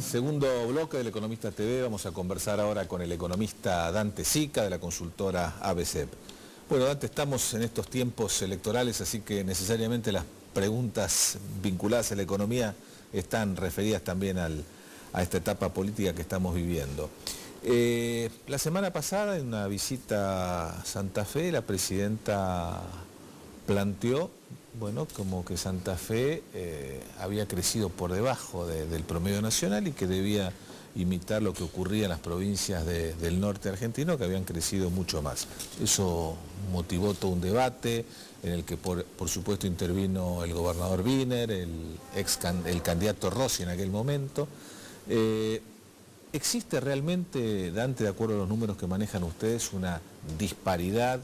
segundo bloque del Economista TV vamos a conversar ahora con el economista Dante Sica de la consultora ABC. Bueno, Dante, estamos en estos tiempos electorales, así que necesariamente las preguntas vinculadas a la economía están referidas también a esta etapa política que estamos viviendo. La semana pasada, en una visita a Santa Fe, la presidenta planteó, bueno, como que Santa Fe había crecido por debajo del promedio nacional y que debía imitar lo que ocurría en las provincias del norte argentino, que habían crecido mucho más. Eso motivó todo un debate en el que por supuesto intervino el gobernador Wiener, el candidato Rossi en aquel momento. ¿Existe realmente, Dante, de acuerdo a los números que manejan ustedes, una disparidad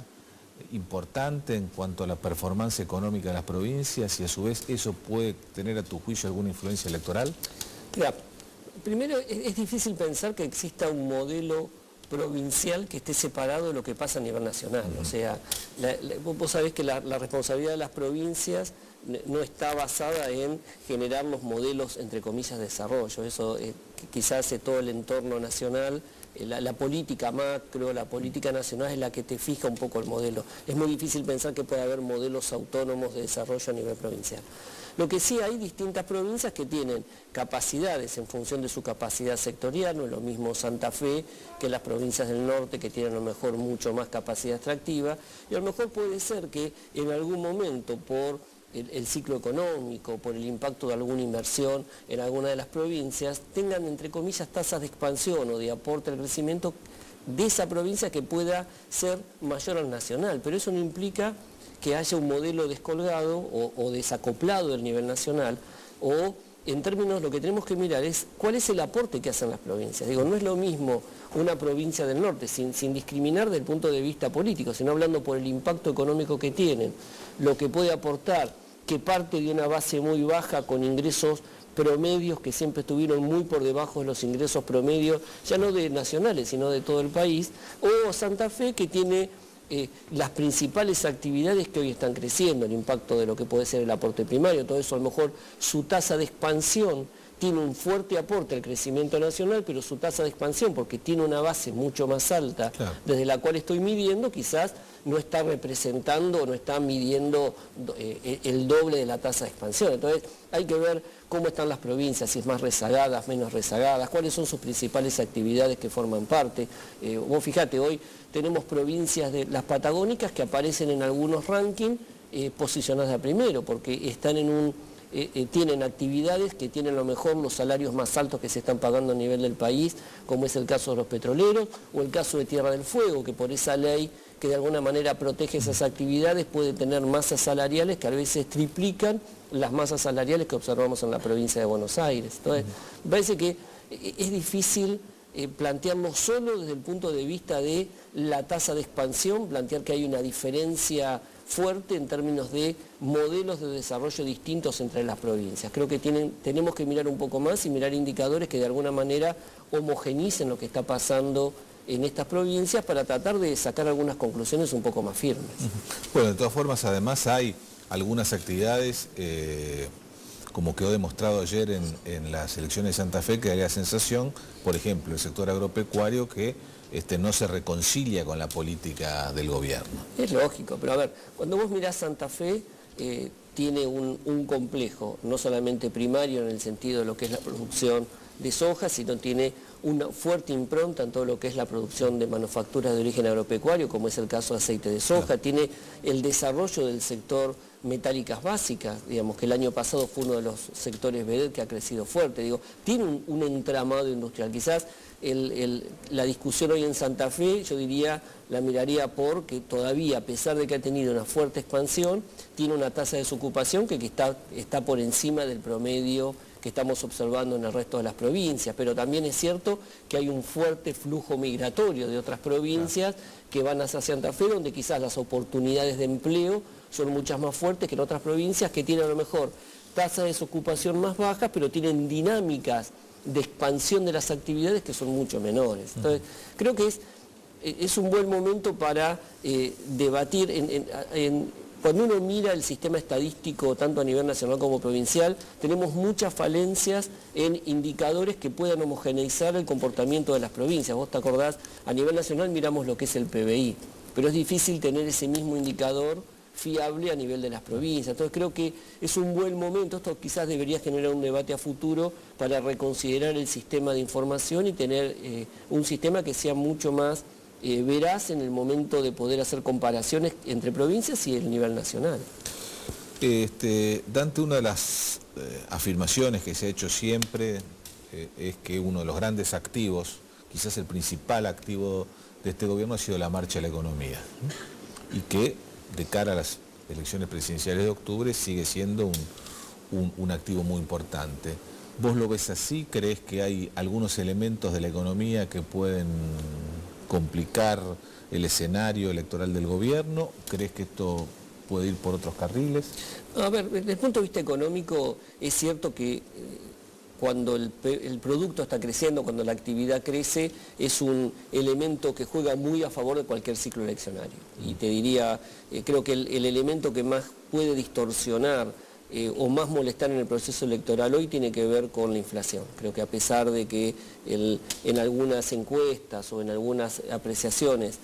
importante en cuanto a la performance económica de las provincias y a su vez eso puede tener a tu juicio alguna influencia electoral? Mira, primero es difícil pensar que exista un modelo provincial que esté separado de lo que pasa a nivel nacional. O sea, vos sabés que la responsabilidad de las provincias no está basada en generar los modelos, entre comillas, de desarrollo. Eso quizás hace todo el entorno nacional. La política macro, la política nacional es la que te fija un poco el modelo. Es muy difícil pensar que puede haber modelos autónomos de desarrollo a nivel provincial. Lo que sí hay distintas provincias que tienen capacidades en función de su capacidad sectorial, no es lo mismo Santa Fe que las provincias del norte que tienen a lo mejor mucho más capacidad extractiva, y a lo mejor puede ser que en algún momento por el ciclo económico, por el impacto de alguna inversión en alguna de las provincias, tengan entre comillas tasas de expansión o de aporte al crecimiento de esa provincia que pueda ser mayor al nacional, pero eso no implica que haya un modelo descolgado o desacoplado del nivel nacional, o en términos lo que tenemos que mirar es cuál es el aporte que hacen las provincias. Digo, no es lo mismo una provincia del norte, sin discriminar desde el punto de vista político, sino hablando por el impacto económico que tienen, lo que puede aportar, que parte de una base muy baja con ingresos promedios que siempre estuvieron muy por debajo de los ingresos promedios, ya no de nacionales, sino de todo el país, o Santa Fe que tiene las principales actividades que hoy están creciendo, el impacto de lo que puede ser el aporte primario, todo eso a lo mejor su tasa de expansión tiene un fuerte aporte al crecimiento nacional, pero su tasa de expansión, porque tiene una base mucho más alta, claro, desde la cual estoy midiendo, quizás no está representando o no está midiendo el doble de la tasa de expansión. Entonces hay que ver cómo están las provincias, si es más rezagadas, menos rezagadas, cuáles son sus principales actividades que forman parte. Vos fijate, hoy tenemos provincias de las patagónicas que aparecen en algunos rankings posicionadas a primero, porque están en tienen actividades que tienen a lo mejor los salarios más altos que se están pagando a nivel del país, como es el caso de los petroleros, o el caso de Tierra del Fuego, que por esa ley que de alguna manera protege esas actividades puede tener masas salariales que a veces triplican las masas salariales que observamos en la provincia de Buenos Aires. Entonces, me parece que es difícil plantearlo solo desde el punto de vista de la tasa de expansión, plantear que hay una diferencia fuerte en términos de modelos de desarrollo distintos entre las provincias. Creo que tenemos que mirar un poco más y mirar indicadores que de alguna manera homogenicen lo que está pasando en estas provincias para tratar de sacar algunas conclusiones un poco más firmes. Bueno, de todas formas, además hay algunas actividades, como quedó demostrado ayer en las elecciones de Santa Fe, que da la sensación, por ejemplo, el sector agropecuario que no se reconcilia con la política del gobierno. Es lógico, pero a ver, cuando vos mirás Santa Fe, tiene un complejo, no solamente primario en el sentido de lo que es la producción de soja, sino tiene una fuerte impronta en todo lo que es la producción de manufacturas de origen agropecuario, como es el caso de aceite de soja, tiene el desarrollo del sector metálicas básicas, digamos que el año pasado fue uno de los sectores vedet que ha crecido fuerte, digo, tiene un entramado industrial. Quizás la discusión hoy en Santa Fe, yo diría, la miraría porque todavía, a pesar de que ha tenido una fuerte expansión, tiene una tasa de desocupación que está por encima del promedio que estamos observando en el resto de las provincias, pero también es cierto que hay un fuerte flujo migratorio de otras provincias que van hacia Santa Fe, donde quizás las oportunidades de empleo son muchas más fuertes que en otras provincias que tienen a lo mejor tasas de desocupación más bajas, pero tienen dinámicas de expansión de las actividades que son mucho menores. Entonces, creo que es un buen momento para debatir cuando uno mira el sistema estadístico, tanto a nivel nacional como provincial, tenemos muchas falencias en indicadores que puedan homogeneizar el comportamiento de las provincias. Vos te acordás, a nivel nacional miramos lo que es el PBI, pero es difícil tener ese mismo indicador fiable a nivel de las provincias. Entonces creo que es un buen momento, esto quizás debería generar un debate a futuro para reconsiderar el sistema de información y tener un sistema que sea mucho más veraz en el momento de poder hacer comparaciones entre provincias y el nivel nacional. Dante, una de las afirmaciones que se ha hecho siempre es que uno de los grandes activos, quizás el principal activo de este gobierno, ha sido la marcha a la economía, y que de cara a las elecciones presidenciales de octubre sigue siendo un activo muy importante. ¿Vos lo ves así? ¿Crees que hay algunos elementos de la economía que pueden complicar el escenario electoral del gobierno? ¿Crees que esto puede ir por otros carriles? A ver, desde el punto de vista económico es cierto que cuando el producto está creciendo, cuando la actividad crece, es un elemento que juega muy a favor de cualquier ciclo eleccionario. Y te diría, creo que el elemento que más puede distorsionar o más molestar en el proceso electoral hoy tiene que ver con la inflación. Creo que a pesar de que en algunas encuestas o en algunas apreciaciones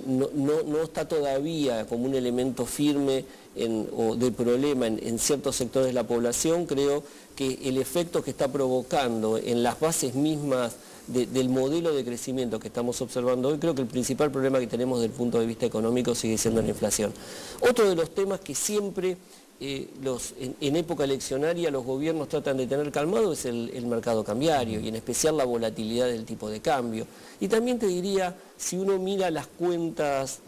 no está todavía como un elemento firme o de problema en ciertos sectores de la población, creo que el efecto que está provocando en las bases mismas del modelo de crecimiento que estamos observando hoy, creo que el principal problema que tenemos desde el punto de vista económico sigue siendo la inflación. Otro de los temas que siempre en época eleccionaria los gobiernos tratan de tener calmado es el mercado cambiario y en especial la volatilidad del tipo de cambio. Y también te diría, si uno mira las cuentas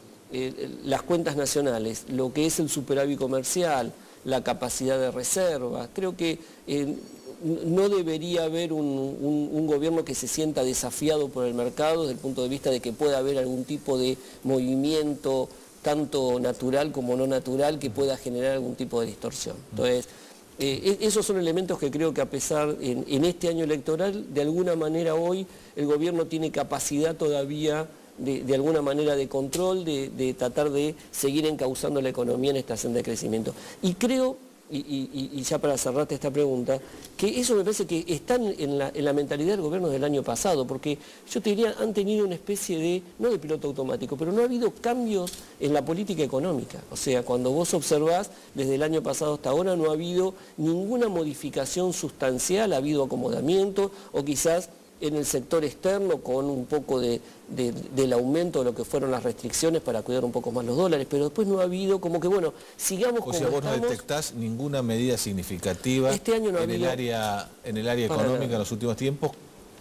nacionales, lo que es el superávit comercial, la capacidad de reserva, creo que no debería haber un gobierno que se sienta desafiado por el mercado desde el punto de vista de que pueda haber algún tipo de movimiento tanto natural como no natural que pueda generar algún tipo de distorsión. Entonces, esos son elementos que creo que a pesar, en este año electoral, de alguna manera hoy el gobierno tiene capacidad todavía de alguna manera de control, de tratar de seguir encauzando la economía en esta senda de crecimiento. Y creo, y ya para cerrarte esta pregunta, que eso me parece que está en la mentalidad del gobierno del año pasado, porque yo te diría, han tenido una especie de, no de piloto automático, pero no ha habido cambios en la política económica. O sea, cuando vos observás, desde el año pasado hasta ahora no ha habido ninguna modificación sustancial, ha habido acomodamiento o quizás en el sector externo con un poco del aumento de lo que fueron las restricciones para cuidar un poco más los dólares, pero después no ha habido como que, bueno, sigamos como estamos. O sea, vos no detectás ninguna medida significativa este año no en el área económica en los últimos tiempos,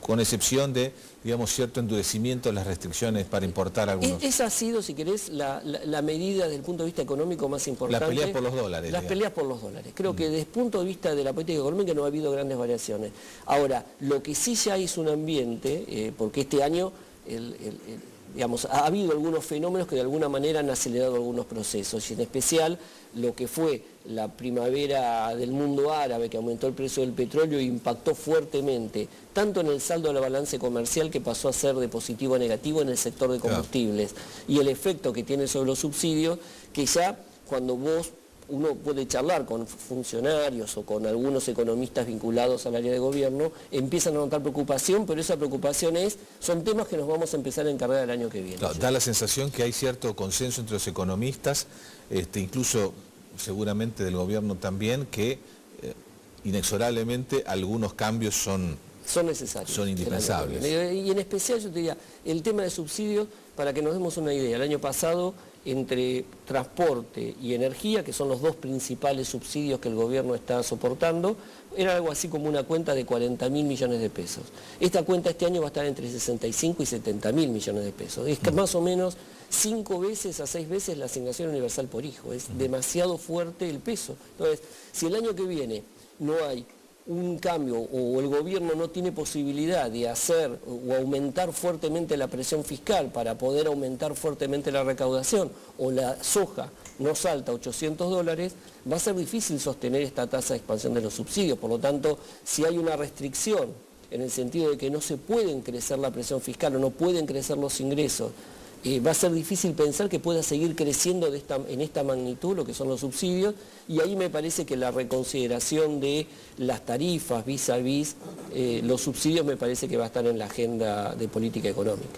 con excepción de, digamos, cierto endurecimiento de las restricciones para importar algunos. Esa ha sido, si querés, la medida desde el punto de vista económico más importante. Las peleas por los dólares. Las peleas por los dólares. Creo que desde el punto de vista de la política económica no ha habido grandes variaciones. Ahora, lo que sí ya es un ambiente, porque este año digamos, ha habido algunos fenómenos que de alguna manera han acelerado algunos procesos, y en especial lo que fue la primavera del mundo árabe, que aumentó el precio del petróleo e impactó fuertemente, tanto en el saldo de la balanza comercial, que pasó a ser de positivo a negativo en el sector de combustibles, y el efecto que tiene sobre los subsidios, que ya cuando uno puede charlar con funcionarios o con algunos economistas vinculados al área de gobierno, empiezan a notar preocupación, pero esa preocupación son temas que nos vamos a empezar a encargar el año que viene. Claro, da la sensación que hay cierto consenso entre los economistas, incluso seguramente del gobierno también, que inexorablemente algunos cambios son necesarios. Son indispensables. Y en especial yo te diría, el tema de subsidios, para que nos demos una idea, el año pasado entre transporte y energía, que son los dos principales subsidios que el gobierno está soportando, era algo así como una cuenta de 40.000 millones de pesos. Esta cuenta este año va a estar entre 65 y 70.000 millones de pesos. Es más o menos 5 veces a 6 veces la asignación universal por hijo. Es demasiado fuerte el peso. Entonces, si el año que viene no hay un cambio o el gobierno no tiene posibilidad de hacer o aumentar fuertemente la presión fiscal para poder aumentar fuertemente la recaudación, o la soja no salta a $800, va a ser difícil sostener esta tasa de expansión de los subsidios. Por lo tanto, si hay una restricción en el sentido de que no se pueden crecer la presión fiscal o no pueden crecer los ingresos va a ser difícil pensar que pueda seguir creciendo en esta magnitud lo que son los subsidios, y ahí me parece que la reconsideración de las tarifas vis a vis los subsidios me parece que va a estar en la agenda de política económica.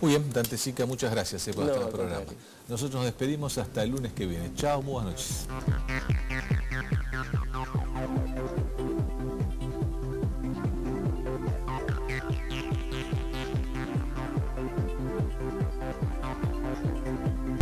Muy bien, Dante Sica, muchas gracias por estar en el programa. Contrario. Nosotros nos despedimos hasta el lunes que viene. Chao, muy buenas noches.